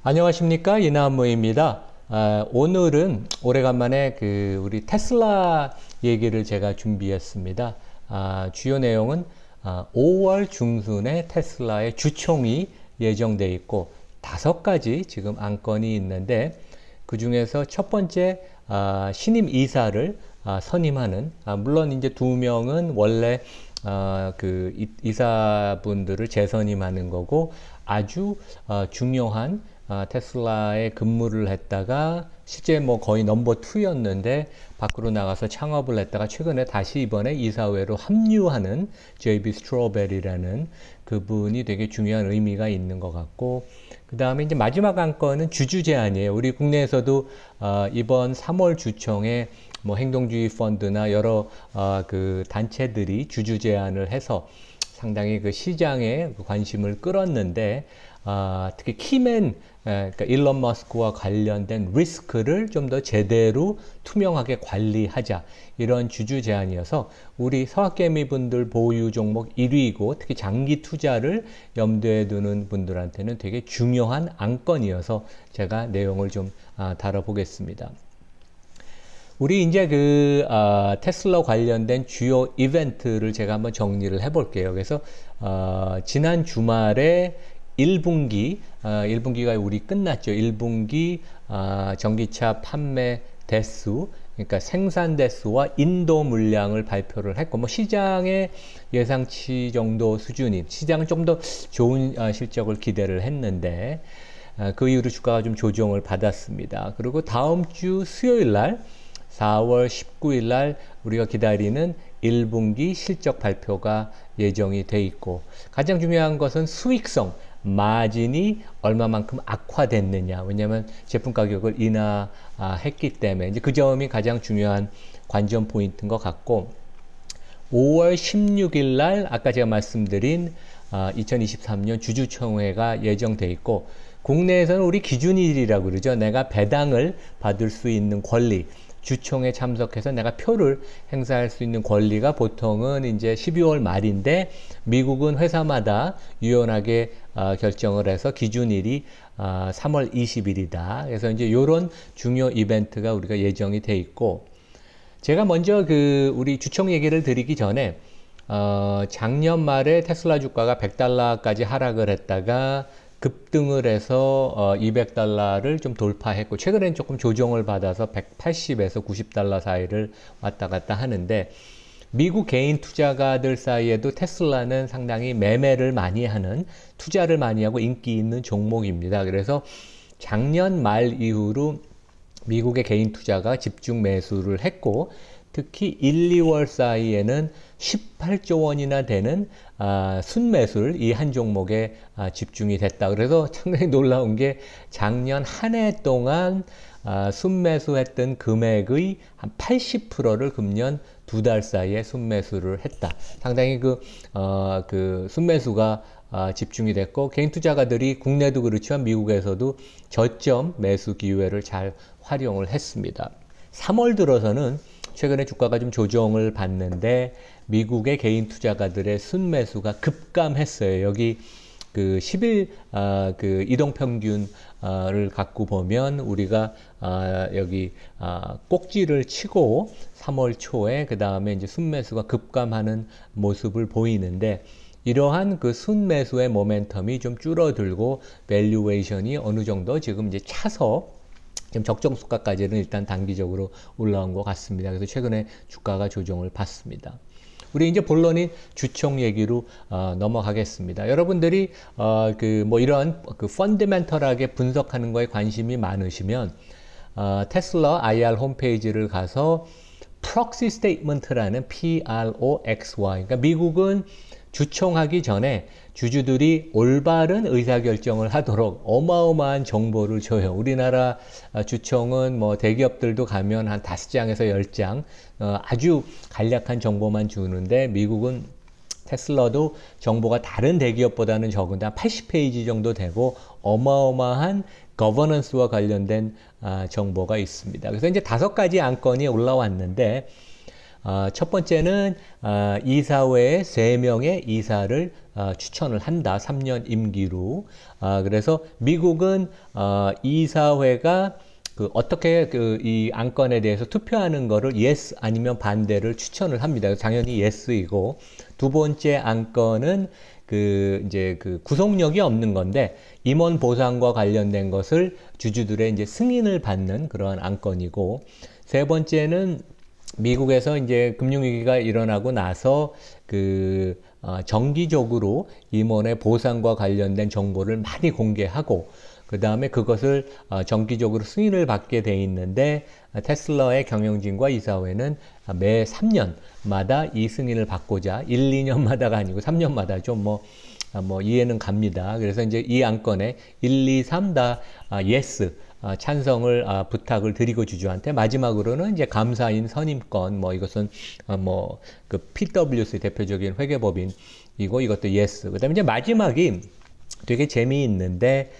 안녕하십니까, 이나무입니다. 오늘은 오래간만에 우리 테슬라 얘기를 제가 준비했습니다. 주요 내용은 5월 중순에 테슬라의 주총이 예정돼 있고 5가지 지금 안건이 있는데, 그 중에서 첫 번째 신임 이사를 선임하는, 물론 이제 2명은 원래 이사분들을 재선임하는 거고, 아주 중요한 테슬라에 근무를 했다가 실제 뭐 거의 넘버 2였는데 밖으로 나가서 창업을 했다가 최근에 다시 이번에 이사회로 합류하는 JB 스트로베리라는 그분이 되게 중요한 의미가 있는 것 같고, 그 다음에 이제 마지막 안건은 주주 제안이에요. 우리 국내에서도 이번 3월 주총에 뭐 행동주의 펀드나 여러 그 단체들이 주주 제안을 해서 상당히 그 시장에 관심을 끌었는데, 특히 키맨, 그러니까 일론 머스크와 관련된 리스크를 좀 더 제대로 투명하게 관리하자, 이런 주주 제안이어서 우리 서학개미 분들 보유 종목 1위이고 특히 장기 투자를 염두에 두는 분들한테는 되게 중요한 안건이어서 제가 내용을 좀 다뤄보겠습니다. 우리 이제 테슬라 관련된 주요 이벤트를 제가 한번 정리를 해볼게요. 그래서 지난 주말에 1분기가 우리 끝났죠. 1분기 전기차 판매 대수, 그러니까 생산 대수와 인도 물량을 발표를 했고, 뭐 시장의 예상치 정도 수준인, 시장은 좀 더 좋은 실적을 기대를 했는데, 그 이후로 주가가 좀 조정을 받았습니다. 그리고 다음 주 수요일 날 4월 19일 날 우리가 기다리는 1분기 실적 발표가 예정이 돼 있고, 가장 중요한 것은 수익성, 마진이 얼마만큼 악화됐느냐. 왜냐하면 제품 가격을 인하했기 때문에 이제 그 점이 가장 중요한 관전 포인트인 것 같고, 5월 16일 날 아까 제가 말씀드린 2023년 주주총회가 예정돼 있고, 국내에서는 우리 기준일이라고 그러죠. 내가 배당을 받을 수 있는 권리, 주총에 참석해서 내가 표를 행사할 수 있는 권리가 보통은 이제 12월 말인데, 미국은 회사마다 유연하게 결정을 해서 기준일이 3월 20일이다. 그래서 이제 이런 중요 이벤트가 우리가 예정이 돼 있고, 제가 먼저 우리 주총 얘기를 드리기 전에 작년 말에 테슬라 주가가 $100까지 하락을 했다가 급등을 해서 $200를 좀 돌파했고, 최근엔 조금 조정을 받아서 180에서 $90 사이를 왔다 갔다 하는데, 미국 개인 투자가들 사이에도 테슬라는 상당히 매매를 많이 하는, 투자를 많이 하고 인기 있는 종목입니다. 그래서 작년 말 이후로 미국의 개인 투자가 집중 매수를 했고, 특히 1, 2월 사이에는 18조 원이나 되는 순매수를 이 한 종목에 집중이 됐다. 그래서 상당히 놀라운 게 작년 한 해 동안 순매수했던 금액의 한 80%를 금년 2달 사이에 순매수를 했다. 상당히 그 순매수가 집중이 됐고, 개인 투자가들이 국내도 그렇지만 미국에서도 저점 매수 기회를 잘 활용을 했습니다. 3월 들어서는 최근에 주가가 좀 조정을 받는데 미국의 개인 투자가들의 순매수가 급감했어요. 여기 10일 이동평균을 갖고 보면 우리가 여기 꼭지를 치고 3월 초에 그 다음에 이제 순매수가 급감하는 모습을 보이는데, 이러한 그 순매수의 모멘텀이 좀 줄어들고 밸류에이션이 어느 정도 지금 이제 차서 지금 적정 수가까지는 일단 단기적으로 올라온 것 같습니다. 그래서 최근에 주가가 조정을 받습니다. 우리 이제 본론인 주총 얘기로 넘어가겠습니다. 여러분들이 뭐 이런 펀더멘털하게 분석하는 거에 관심이 많으시면 테슬라 IR 홈페이지를 가서 프록시 스테이트먼트라는 PROXY, 그러니까 미국은 주총하기 전에 주주들이 올바른 의사결정을 하도록 어마어마한 정보를 줘요. 우리나라 주총은 뭐 대기업들도 가면 한 5장에서 10장 아주 간략한 정보만 주는데, 미국은 테슬라도 정보가 다른 대기업보다는 적은데 한 80페이지 정도 되고 어마어마한 거버넌스와 관련된 정보가 있습니다. 그래서 이제 5가지 안건이 올라왔는데 첫 번째는 이사회에 3명의 이사를 추천을 한다. 3년 임기로. 그래서 미국은 이사회가 어떻게 이 안건에 대해서 투표하는 거를 yes 아니면 반대를 추천을 합니다. 당연히 yes이고, 두 번째 안건은 이제 구속력이 없는 건데 임원 보상과 관련된 것을 주주들의 이제 승인을 받는 그러한 안건이고, 세 번째는 미국에서 이제 금융위기가 일어나고 나서 정기적으로 임원의 보상과 관련된 정보를 많이 공개하고, 그 다음에 그것을 정기적으로 승인을 받게 돼 있는데, 테슬라의 경영진과 이사회는 매 3년마다 이 승인을 받고자 1, 2년마다가 아니고 3년마다 좀 이해는 갑니다. 그래서 이제 이 안건에 1, 2, 3 다 yes 찬성을 부탁을 드리고 주주한테, 마지막으로는 이제 감사인 선임권, 이것은 PwC 대표적인 회계법인이고 이것도 yes. 그다음에 이제 마지막이 되게 재미있는데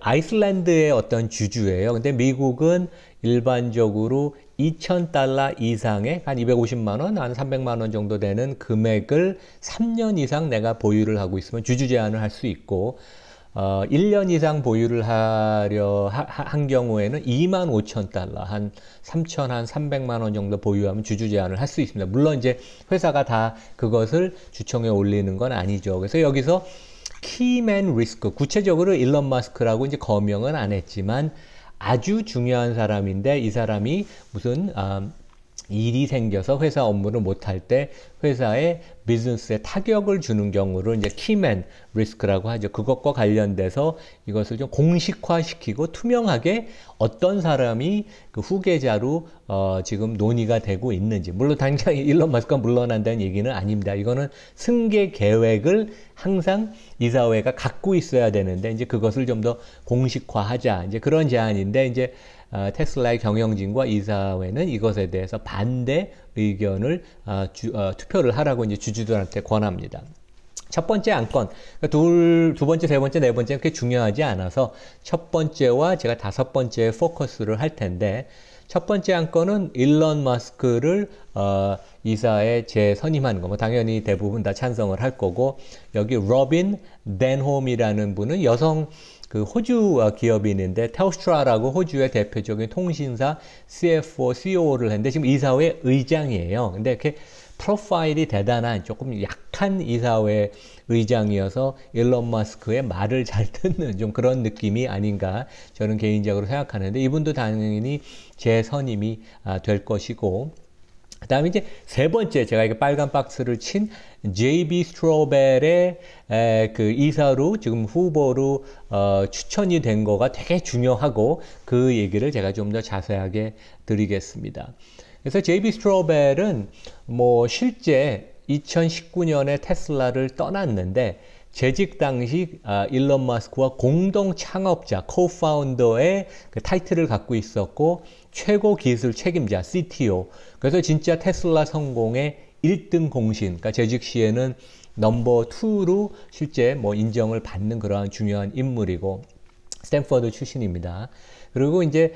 아이슬란드의 어떤 주주예요. 근데 미국은 일반적으로 $2,000 이상의 한 250만 원, 한 300만 원 정도 되는 금액을 3년 이상 내가 보유를 하고 있으면 주주 제한을 할 수 있고, 1년 이상 보유를 한 경우에는 $25,000, 한 300만 원 정도 보유하면 주주 제한을 할 수 있습니다. 물론 이제 회사가 다 그것을 주총에 올리는 건 아니죠. 그래서 여기서 키맨 리스크, 구체적으로 일론 머스크라고 이제 거명은 안 했지만 아주 중요한 사람인데, 이 사람이 무슨 일이 생겨서 회사 업무를 못할 때 회사의 비즈니스에 타격을 주는 경우를 이제 키맨 리스크라고 하죠. 그것과 관련돼서 이것을 좀 공식화시키고 투명하게 어떤 사람이 후계자로 지금 논의가 되고 있는지, 물론 당장 일론 머스크가 물러난다는 얘기는 아닙니다. 이거는 승계 계획을 항상 이사회가 갖고 있어야 되는데, 이제 그것을 좀 더 공식화하자, 이제 그런 제안인데, 이제 테슬라의 경영진과 이사회는 이것에 대해서 반대 의견을 투표를 하라고 이제 주주들한테 권합니다. 첫 번째 안건, 두 번째, 세 번째, 네 번째는 그렇게 중요하지 않아서 첫 번째와 제가 5번째에 포커스를 할 텐데, 첫 번째 안건은 일론 머스크를 이사에 재선임하는 거. 당연히 대부분 다 찬성을 할 거고, 여기 로빈 덴홈이라는 분은 여성 호주 기업인인데, 텔스트라라고 호주의 대표적인 통신사 CFO, COO를 했는데 지금 이사회 의장이에요. 근데 이렇게 프로파일이 대단한 조금 약한 이사회 의장이어서 일론 머스크의 말을 잘 듣는 좀 그런 느낌이 아닌가 저는 개인적으로 생각하는데, 이분도 당연히 재선임이 될 것이고, 그 다음에 이제 세 번째, 제가 이게 빨간 박스를 친 JB 스트로벨의 이사로 지금 후보로 추천이 된 거가 되게 중요하고, 그 얘기를 제가 좀 더 자세하게 드리겠습니다. 그래서 JB 스트로벨은 실제 2019년에 테슬라를 떠났는데, 재직 당시 일론 머스크와 공동 창업자, 코파운더의 타이틀을 갖고 있었고, 최고 기술 책임자, CTO. 그래서 진짜 테슬라 성공의 1등 공신, 그러니까 재직 시에는 넘버 2로 실제 인정을 받는 그러한 중요한 인물이고, 스탠퍼드 출신입니다. 그리고 이제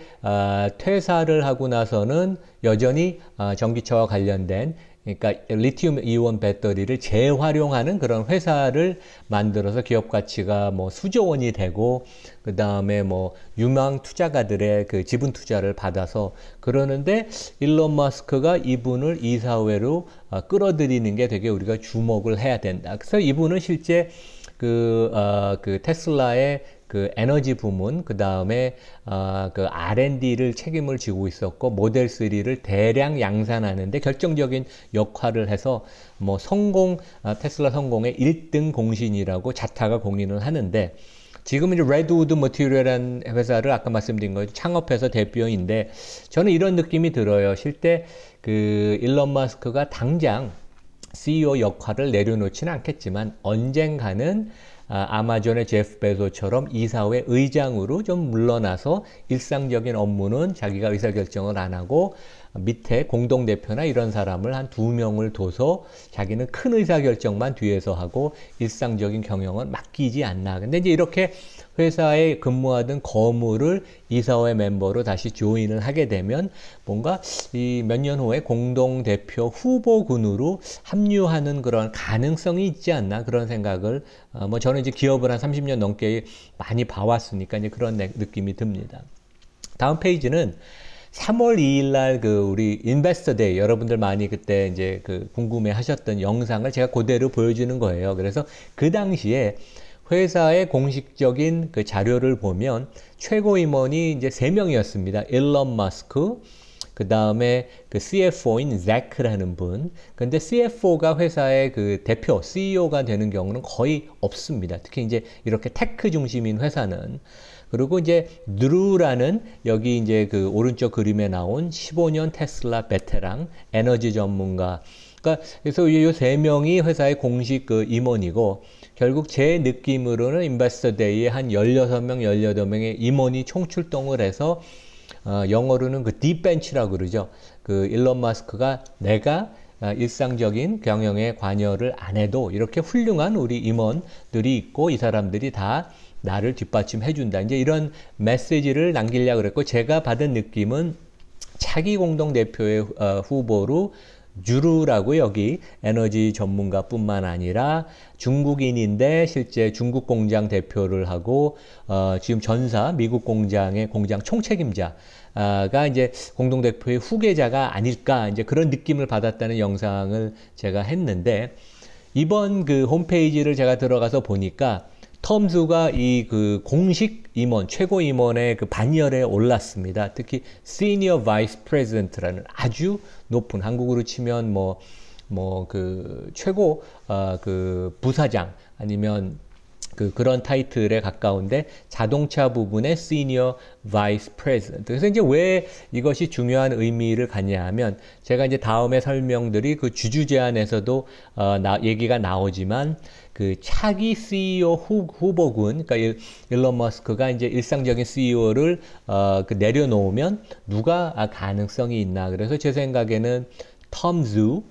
퇴사를 하고 나서는 여전히 전기차와 관련된, 그러니까 리튬 이온 배터리를 재활용하는 그런 회사를 만들어서 기업 가치가 수조 원이 되고, 그 다음에 유망 투자가들의 지분 투자를 받아서 그러는데, 일론 머스크가 이분을 이사회로 끌어들이는 게 되게 우리가 주목을 해야 된다. 그래서 이분은 실제 테슬라의 에너지 부문, 그 다음에 R&D를 책임을 지고 있었고, 모델 3를 대량 양산하는데 결정적인 역할을 해서 테슬라 성공의 1등 공신이라고 자타가 공인을 하는데, 지금 이제 레드우드 머티리얼이라는 회사를 아까 말씀드린 거죠. 창업해서 대표인데, 저는 이런 느낌이 들어요. 실제 일론 머스크가 당장 CEO 역할을 내려놓지는 않겠지만 언젠가는 아마존의 제프 베조처럼 이사회 의장으로 좀 물러나서 일상적인 업무는 자기가 의사결정을 안 하고 밑에 공동대표나 이런 사람을 한 2명을 둬서 자기는 큰 의사결정만 뒤에서 하고 일상적인 경영은 맡기지 않나. 근데 이제 이렇게 회사에 근무하던 거물을 이사회 멤버로 다시 조인을 하게 되면 뭔가 이 몇 년 후에 공동대표 후보군으로 합류하는 그런 가능성이 있지 않나 그런 생각을 뭐 저는 이제 기업을 한 30년 넘게 많이 봐왔으니까 이제 그런 느낌이 듭니다. 다음 페이지는 3월 2일 날 그 우리 인베스터 데이 여러분들 많이 그때 이제 그 궁금해 하셨던 영상을 제가 그대로 보여주는 거예요. 그래서 그 당시에 회사의 공식적인 그 자료를 보면 최고 임원이 이제 3명이었습니다. 일론 머스크, 그 다음에 그 CFO인 잭라는 분. 근데 CFO가 회사의 그 대표, CEO가 되는 경우는 거의 없습니다. 특히 이제 이렇게 테크 중심인 회사는. 그리고 이제 드루라는 여기 이제 그 오른쪽 그림에 나온 15년 테슬라 베테랑 에너지 전문가. 그러니까 그래서 이 3명이 회사의 공식 그 임원이고 결국 제 느낌으로는 인베스터 데이에 한 16명, 18명의 임원이 총출동을 해서 영어로는 그 딥벤치라고 그러죠. 그 일론 머스크가 내가 일상적인 경영에 관여를 안 해도 이렇게 훌륭한 우리 임원들이 있고 이 사람들이 다 나를 뒷받침해 준다. 이제 이런 메시지를 남기려고 그랬고 제가 받은 느낌은 차기 공동대표의 후보로 주루라고 여기 에너지 전문가뿐만 아니라 중국인인데 실제 중국 공장 대표를 하고 지금 전사 미국 공장의 공장 총책임자가 이제 공동대표의 후계자가 아닐까 이제 그런 느낌을 받았다는 영상을 제가 했는데 이번 그 홈페이지를 제가 들어가서 보니까 텀즈가 이 그 공식 임원, 최고 임원의 그 반열에 올랐습니다. 특히 Senior Vice President라는 아주 높은 한국으로 치면 뭐 그 최고 그 부사장 아니면 그런 타이틀에 가까운데 자동차 부분의 Senior Vice President. 그래서 이제 왜 이것이 중요한 의미를 갖냐 하면 제가 이제 다음에 설명드릴 그 주주 제안에서도 얘기가 나오지만 그 차기 CEO 후보군, 그러니까 일론 머스크가 이제 일상적인 CEO를 그 내려놓으면 누가 가능성이 있나. 그래서 제 생각에는 텀즈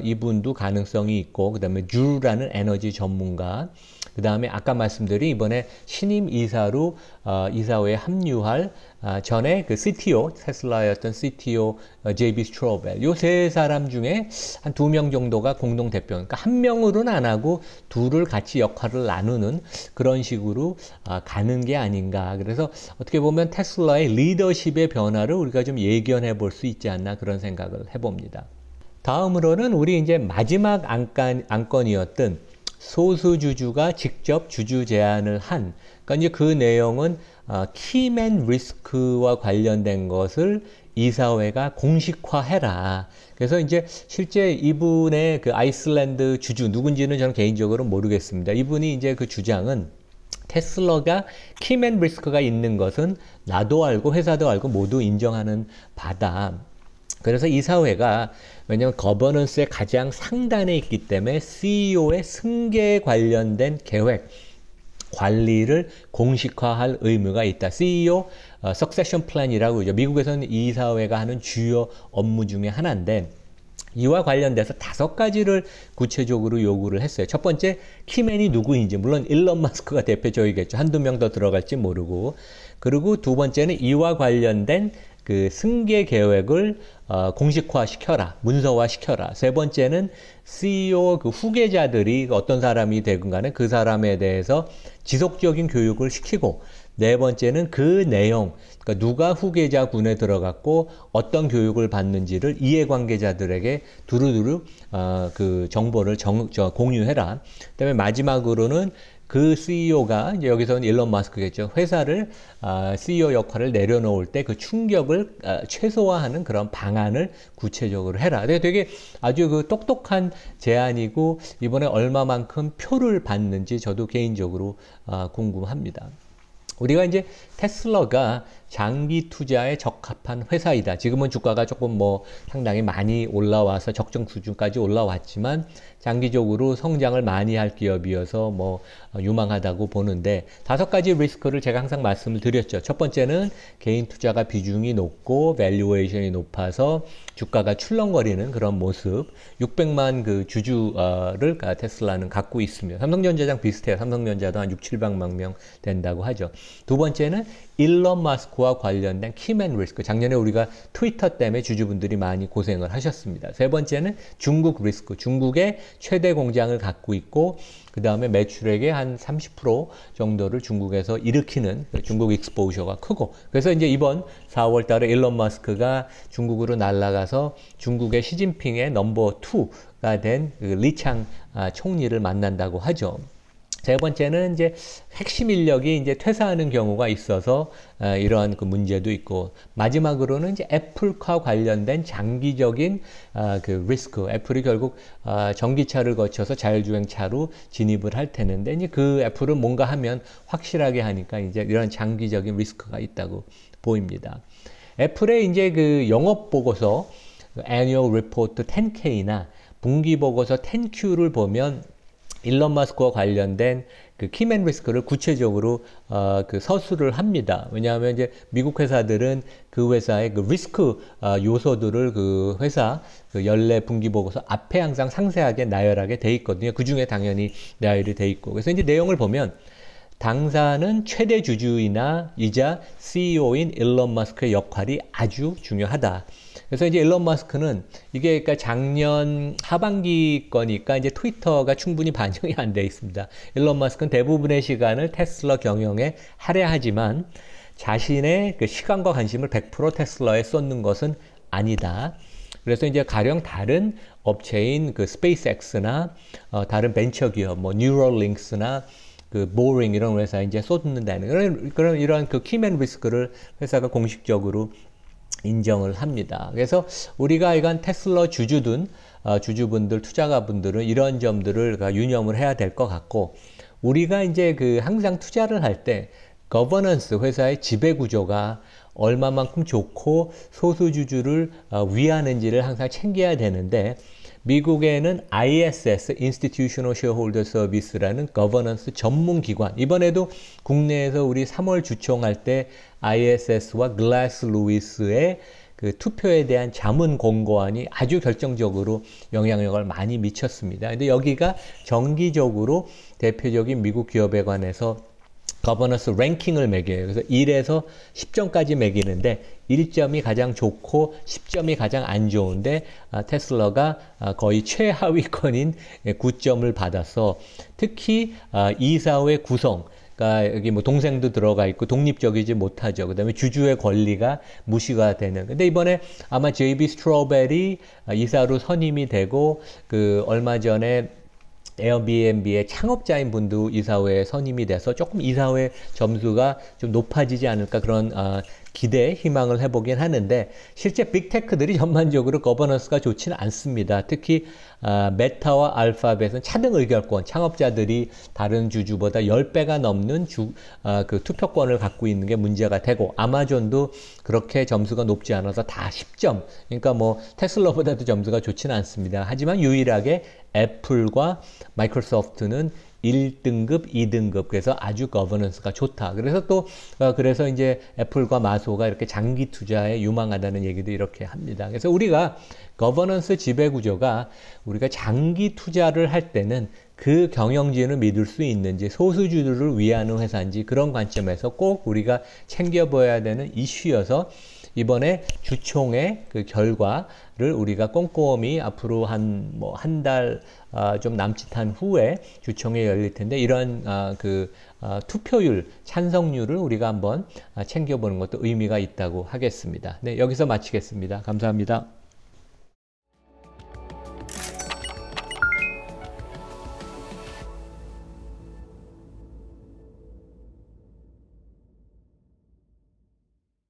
이분도 가능성이 있고 그다음에 주라는 에너지 전문가 그 다음에 아까 말씀드린 이번에 신임 이사로 이사회에 합류할 전에 그 CTO 테슬라였던 CTO JB 스트로벨 요 세 사람 중에 한 2명 정도가 공동 대표 그러니까 한 명으로는 안 하고 둘을 같이 역할을 나누는 그런 식으로 가는 게 아닌가. 그래서 어떻게 보면 테슬라의 리더십의 변화를 우리가 좀 예견해 볼 수 있지 않나 그런 생각을 해봅니다. 다음으로는 우리 이제 마지막 안건이었던 소수주주가 직접 주주 제안을 한, 그러니까 이제 그 내용은 키맨 리스크와 관련된 것을 이사회가 공식화해라. 그래서 이제 실제 이분의 그 아이슬란드 주주 누군지는 저는 개인적으로 모르겠습니다. 이분이 이제 그 주장은 테슬라가 키맨 리스크가 있는 것은 나도 알고 회사도 알고 모두 인정하는 바다. 그래서 이사회가 왜냐하면 거버넌스의 가장 상단에 있기 때문에 CEO의 승계에 관련된 계획, 관리를 공식화할 의무가 있다. CEO 석세션 플랜이라고 그러죠. 미국에서는 이사회가 하는 주요 업무 중에 하나인데 이와 관련돼서 5가지를 구체적으로 요구를 했어요. 첫 번째, 키맨이 누구인지, 물론 일론 머스크가 대표적이겠죠. 한두 명 더 들어갈지 모르고. 그리고 두 번째는 이와 관련된 그 승계 계획을 공식화시켜라, 문서화시켜라. 세 번째는 CEO 그 후계자들이 어떤 사람이 되건 간에 그 사람에 대해서 지속적인 교육을 시키고, 네 번째는 그 내용, 그러니까 누가 후계자 군에 들어갔고 어떤 교육을 받는지를 이해관계자들에게 두루두루 그 정보를 공유해라. 그다음에 마지막으로는 그 CEO가 이제 여기서는 일론 머스크겠죠. 회사를 CEO 역할을 내려놓을 때 그 충격을 최소화하는 그런 방안을 구체적으로 해라. 되게 아주 그 똑똑한 제안이고 이번에 얼마만큼 표를 받는지 저도 개인적으로 궁금합니다. 우리가 이제 테슬라가 장기 투자에 적합한 회사이다. 지금은 주가가 조금 뭐 상당히 많이 올라와서 적정 수준까지 올라왔지만 장기적으로 성장을 많이 할 기업이어서 뭐 유망하다고 보는데 5가지 리스크를 제가 항상 말씀을 드렸죠. 첫 번째는 개인 투자가 비중이 높고 밸류에이션이 높아서 주가가 출렁거리는 그런 모습. 600만 그 주주를 테슬라는 갖고 있습니다. 삼성전자랑 비슷해요. 삼성전자도 한 6, 700만 명 된다고 하죠. 두 번째는 일론 마스크와 관련된 키맨 리스크. 작년에 우리가 트위터 때문에 주주분들이 많이 고생을 하셨습니다. 세 번째는 중국 리스크. 중국의 최대 공장을 갖고 있고 그 다음에 매출액의 한 30% 정도를 중국에서 일으키는 중국 익스포저가 크고 그래서 이제 이번 4월 달에 일론 마스크가 중국으로 날아가서 중국의 시진핑의 넘버 2가 된 리창 총리를 만난다고 하죠. 세 번째는 이제 핵심 인력이 이제 퇴사하는 경우가 있어서 이러한 그 문제도 있고 마지막으로는 이제 애플과 관련된 장기적인 그 리스크. 애플이 결국 전기차를 거쳐서 자율주행차로 진입을 할 테는데 이제 그 애플은 뭔가 하면 확실하게 하니까 이제 이런 장기적인 리스크가 있다고 보입니다. 애플의 이제 그 영업 보고서 Annual Report 10K나 분기 보고서 10Q를 보면 일론 마스크와 관련된 그 키맨 리스크를 구체적으로 그 서술을 합니다. 왜냐하면 이제 미국 회사들은 그 회사의 그 리스크 요소들을 그 회사 그 연례 분기 보고서 앞에 항상 상세하게 나열하게 돼 있거든요. 그 중에 당연히 나열이 돼 있고. 그래서 이제 내용을 보면 당사는 최대 주주이나 이자 CEO인 일론 마스크의 역할이 아주 중요하다. 그래서 이제 일론 마스크는 이게 그러니까 작년 하반기 거니까 이제 트위터가 충분히 반영이 안 돼 있습니다. 일론 마스크는 대부분의 시간을 테슬라 경영에 할애하지만 자신의 그 시간과 관심을 100% 테슬라에 쏟는 것은 아니다. 그래서 이제 가령 다른 업체인 그 스페이스X나 다른 벤처 기업, 뭐 뉴럴링크스나 그 보링 이런 회사에 이제 쏟는다는 그런 이러한 그 키맨 리스크를 회사가 공식적으로 인정을 합니다. 그래서 우리가 이건 테슬라 주주분들, 투자가분들은 이런 점들을 유념을 해야 될 것 같고, 우리가 이제 그 항상 투자를 할 때 거버넌스 회사의 지배 구조가 얼마만큼 좋고 소수주주를 위하는지를 항상 챙겨야 되는데, 미국에는 ISS, Institutional Shareholder Service라는 거버넌스 전문 기관. 이번에도 국내에서 우리 3월 주총할 때 ISS와 글라스 루이스의 그 투표에 대한 자문 공고안이 아주 결정적으로 영향력을 많이 미쳤습니다. 근데 여기가 정기적으로 대표적인 미국 기업에 관해서 거버넌스 랭킹을 매겨요. 그래서 1에서 10점까지 매기는데 1점이 가장 좋고 10점이 가장 안 좋은데 테슬라가 거의 최하위권인 9점을 받아서 특히 이사회 구성 그러니까 여기 뭐 동생도 들어가 있고 독립적이지 못하죠. 그다음에 주주의 권리가 무시가 되는. 근데 이번에 아마 JB 스트로베리 이사로 선임이 되고 그 얼마 전에 에어비앤비의 창업자인 분도 이사회에 선임이 돼서 조금 이사회 점수가 좀 높아지지 않을까 그런 기대, 희망을 해보긴 하는데 실제 빅테크들이 전반적으로 거버넌스가 좋지는 않습니다. 특히 메타와 알파벳은 차등 의결권, 창업자들이 다른 주주보다 10배가 넘는 그 투표권을 갖고 있는 게 문제가 되고 아마존도 그렇게 점수가 높지 않아서 다 10점. 그러니까 뭐 테슬라보다도 점수가 좋지는 않습니다. 하지만 유일하게 애플과 마이크로소프트는 1등급, 2등급 그래서 아주 거버넌스가 좋다. 그래서 또 그래서 이제 애플과 마소가 이렇게 장기 투자에 유망하다는 얘기도 이렇게 합니다. 그래서 우리가 거버넌스 지배 구조가 우리가 장기 투자를 할 때는 그 경영진을 믿을 수 있는지 소수주들을 위하는 회사인지 그런 관점에서 꼭 우리가 챙겨봐야 되는 이슈여서 이번에 주총의 그 결과를 우리가 꼼꼼히 앞으로 한 달 좀 남짓한 후에 주총에 열릴 텐데 이런 투표율, 찬성률을 우리가 한번 챙겨보는 것도 의미가 있다고 하겠습니다. 네, 여기서 마치겠습니다. 감사합니다.